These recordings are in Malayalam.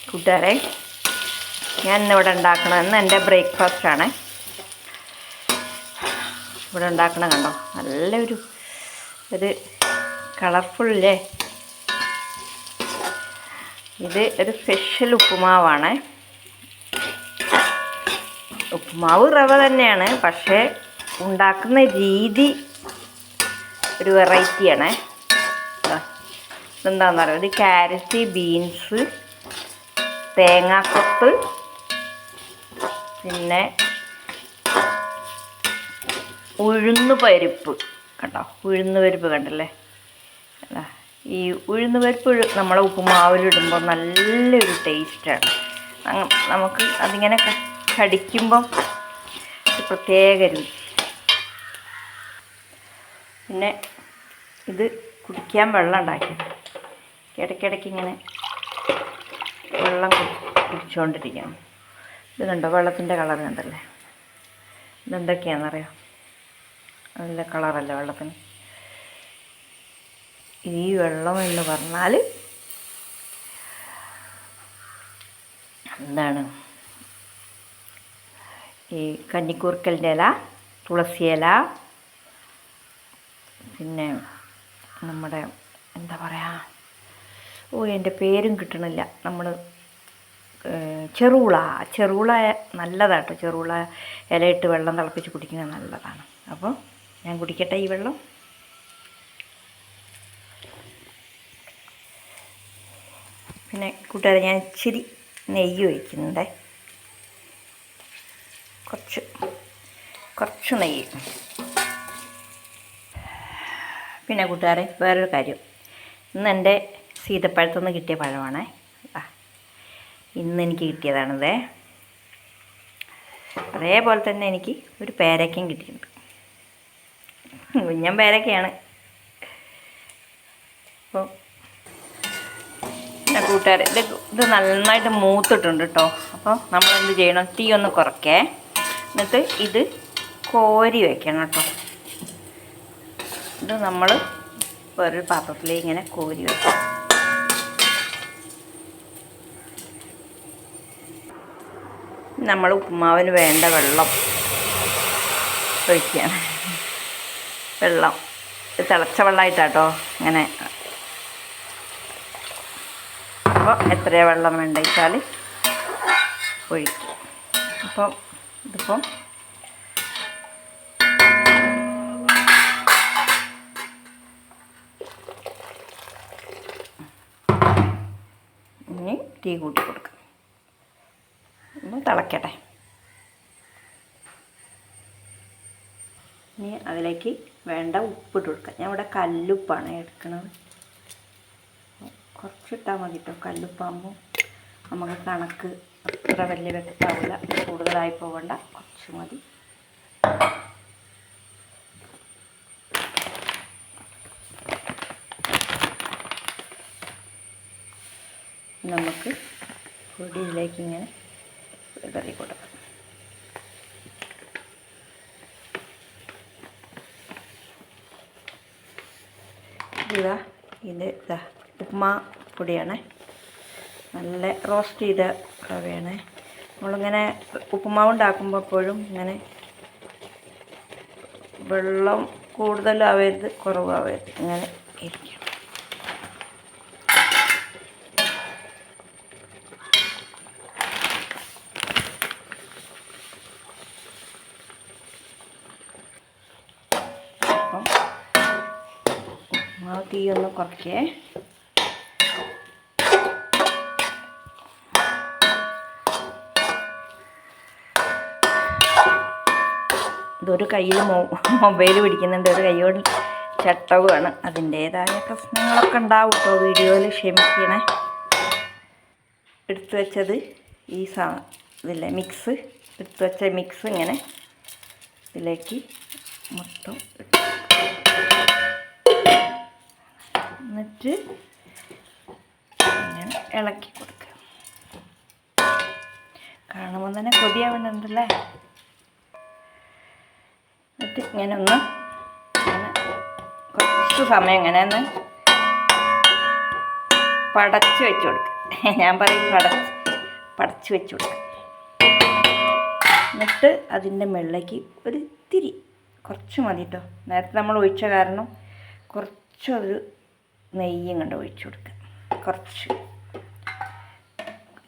കൂട്ടുകാരെ, ഞാൻ ഇന്നിവിടെ ഉണ്ടാക്കണമെന്ന് എൻ്റെ ബ്രേക്ക്ഫാസ്റ്റാണ്. ഇവിടെ ഉണ്ടാക്കണം കണ്ടോ, നല്ലൊരു കളർഫുള്ളില്ലേ. ഇത് ഒരു സ്പെഷ്യൽ ഉപ്പുമാവാണ്. ഉപ്പുമാവ് റവ തന്നെയാണ്, പക്ഷേ ഉണ്ടാക്കുന്ന രീതി ഒരു വെറൈറ്റിയാണ്. ഇതെന്താണെന്ന് പറയുക, ഇത് ക്യാരറ്റ്, ബീൻസ്, തേങ്ങാക്കൊത്ത്, പിന്നെ ഉഴുന്ന് പരിപ്പ് കണ്ടോ, ഉഴുന്ന് പരിപ്പ് കണ്ടല്ലേ. ഈ ഉഴുന്ന് പരിപ്പ് നമ്മളെ ഉപ്പുമാവിലിടുമ്പോൾ നല്ലൊരു ടേസ്റ്റാണ്. നമുക്ക് അതിങ്ങനെ കടിക്കുമ്പം പ്രത്യേക രുചി. പിന്നെ ഇത് കുടിക്കാൻ വെള്ളം ഉണ്ടാക്കിയത്, ഇടയ്ക്കിടയ്ക്ക് ഇങ്ങനെ വെള്ളം കുടിച്ചുകൊണ്ടിരിക്കണം. ഇത് കണ്ടോ, വെള്ളത്തിൻ്റെ കളർ കണ്ടല്ലേ. ഇതെന്തൊക്കെയാണെന്നറിയാം, നല്ല കളറല്ല വെള്ളത്തിന്. ഈ വെള്ളം എന്ന് പറഞ്ഞാൽ എന്താണ്, ഈ കഞ്ഞിക്കൂർക്കലിൻ്റെ ഇല, തുളസി ഇല, പിന്നെ നമ്മുടെ എന്താ പറയുക, എൻ്റെ പേരും കിട്ടണില്ല, നമ്മൾ ചെറുള നല്ലതാട്ടോ. ചെറുള ഇലയിട്ട് വെള്ളം തിളപ്പിച്ച് കുടിക്കുന്നത് നല്ലതാണ്. അപ്പോൾ ഞാൻ കുടിക്കട്ടെ ഈ വെള്ളം. പിന്നെ കൂട്ടുകാരെ, ഞാൻ ഇച്ചിരി നെയ്യ് ഒഴിക്കുന്നുണ്ട്, കുറച്ച് നെയ്യ്. പിന്നെ കൂട്ടുകാരെ, വേറൊരു കാര്യം, ഇന്ന് എൻ്റെ സീതപ്പഴത്തുനിന്ന് കിട്ടിയ പഴമാണ്. ഇന്ന് എനിക്ക് കിട്ടിയതാണിത്. അതേപോലെ തന്നെ എനിക്ക് ഒരു പേരക്കയും കിട്ടിയിട്ടുണ്ട്. കുഞ്ഞൻ പേരക്കയാണ്. അപ്പോൾ പിന്നെ കൂട്ടുകാരെ, ഇത് നന്നായിട്ട് മൂത്തിട്ടുണ്ട് കേട്ടോ. അപ്പോൾ നമ്മളെന്ത് ചെയ്യണം, തീ ഒന്ന് കുറയ്ക്കേ, എന്നിട്ട് ഇത് കോരി വയ്ക്കണം കേട്ടോ. ഇത് നമ്മൾ വേറൊരു പാത്രത്തിലേക്ക് ഇങ്ങനെ കോരി വയ്ക്കണം. നമ്മൾ ഉപ്പുമാവിന് വേണ്ട വെള്ളം ഒഴിക്കുകയാണ്. വെള്ളം തിളച്ച വെള്ളമായിട്ടാട്ടോ ഇങ്ങനെ. അപ്പോൾ എത്രയാണ് വെള്ളം വേണ്ട വെച്ചാൽ ഒഴിക്കും. അപ്പം ഇതിപ്പം ഇനി തീ കൂട്ടി കൊടുക്കാം, ഒന്ന് തിളക്കട്ടെ. ഇനി അതിലേക്ക് വേണ്ട ഉപ്പിട്ട് കൊടുക്കാം. ഞാൻ ഇവിടെ കല്ലുപ്പാണ് എടുക്കുന്നത്. കുറച്ചിട്ടാൽ മതി കേട്ടോ, കല്ലുപ്പാകുമ്പോൾ നമുക്ക് കണക്ക് അത്ര വലിയ വ്യക്തമാവില്ല. കൂടുതലായി പോകണ്ട, കുറച്ച് മതി. നമുക്ക് പൊടിയിലേക്ക് ഇങ്ങനെ വിതറി കൊടുക്കാം. ഇത് ഉപ്മാ പൊടിയാണ്, നല്ല റോസ്റ്റ് ചെയ്ത റവയാണ്. നമ്മളിങ്ങനെ ഉപ്പുമാവ് ഉണ്ടാക്കുമ്പോൾ എപ്പോഴും ഇങ്ങനെ വെള്ളം കൂടുതലാവരുത്, കുറവാവരുത്, ഇങ്ങനെ ഇരിക്കണം. തീ ഒന്ന് കുറയ്ക്കേ. ഇതൊരു കയ്യിൽ മൊബൈൽ പിടിക്കുന്നുണ്ട്, ഒരു കൈയോട് ചട്ടവുമാണ്. അതിൻ്റേതായ പ്രശ്നങ്ങളൊക്കെ ഉണ്ടാവും കേട്ടോ, വീഡിയോയിൽ ക്ഷമിക്കണേ. എടുത്തു വെച്ചത് ഈ ഇതില്ലേ മിക്സ്, എടുത്തു വെച്ച മിക്സ് ഇങ്ങനെ ഇതിലേക്ക് മൊത്തം എന്നിട്ട് ഇങ്ങനെ ഇളക്കി കൊടുക്കുക. കാണുമ്പോൾ തന്നെ കൊതിയാവുന്നുണ്ടല്ലേ. എന്നിട്ട് ഇങ്ങനെ ഒന്ന് കുറച്ച് സമയം ഇങ്ങനെ ഒന്ന് പടച്ച് വെച്ച് കൊടുക്കുക. ഞാൻ പറയും പടച്ച് വെച്ച് കൊടുക്കാം. എന്നിട്ട് അതിൻ്റെ മുകളിലേക്ക് ഒരു ഇത്തിരി കുറച്ച് മതി കേട്ടോ. നേരത്തെ നമ്മൾ ഒഴിച്ച കാരണം കുറച്ചൊരു നെയ്യും കണ്ട് ഒഴിച്ചു കൊടുക്കുക. കുറച്ച്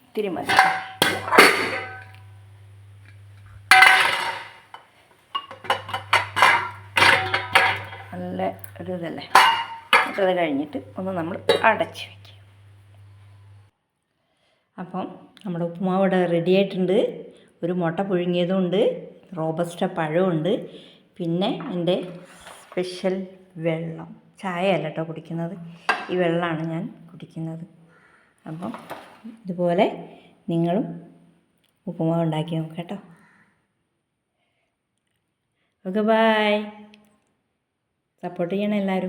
ഇത്തിരി മതി. നല്ല ഒരു ഇതല്ലേ. എന്നിട്ടത് കഴിഞ്ഞിട്ട് ഒന്ന് നമ്മൾ അടച്ച് വയ്ക്കുക. അപ്പം നമ്മുടെ ഉപ്പുമാവ് ഇവിടെ റെഡി ആയിട്ടുണ്ട്. ഒരു മുട്ട പുഴുങ്ങിയതുമുണ്ട്, റോബസ്റ്റ പഴമുണ്ട്, പിന്നെ എൻ്റെ സ്പെഷ്യൽ വെള്ളം. ചായ അല്ല കേട്ടോ കുടിക്കുന്നത്, ഈ വെള്ളമാണ് ഞാൻ കുടിക്കുന്നത്. അപ്പം ഇതുപോലെ നിങ്ങളും ഉപ്പുമാവ് ഉണ്ടാക്കി നോക്കാം കേട്ടോ. Okay, by. സപ്പോർട്ട് ചെയ്യണം എല്ലാവരും.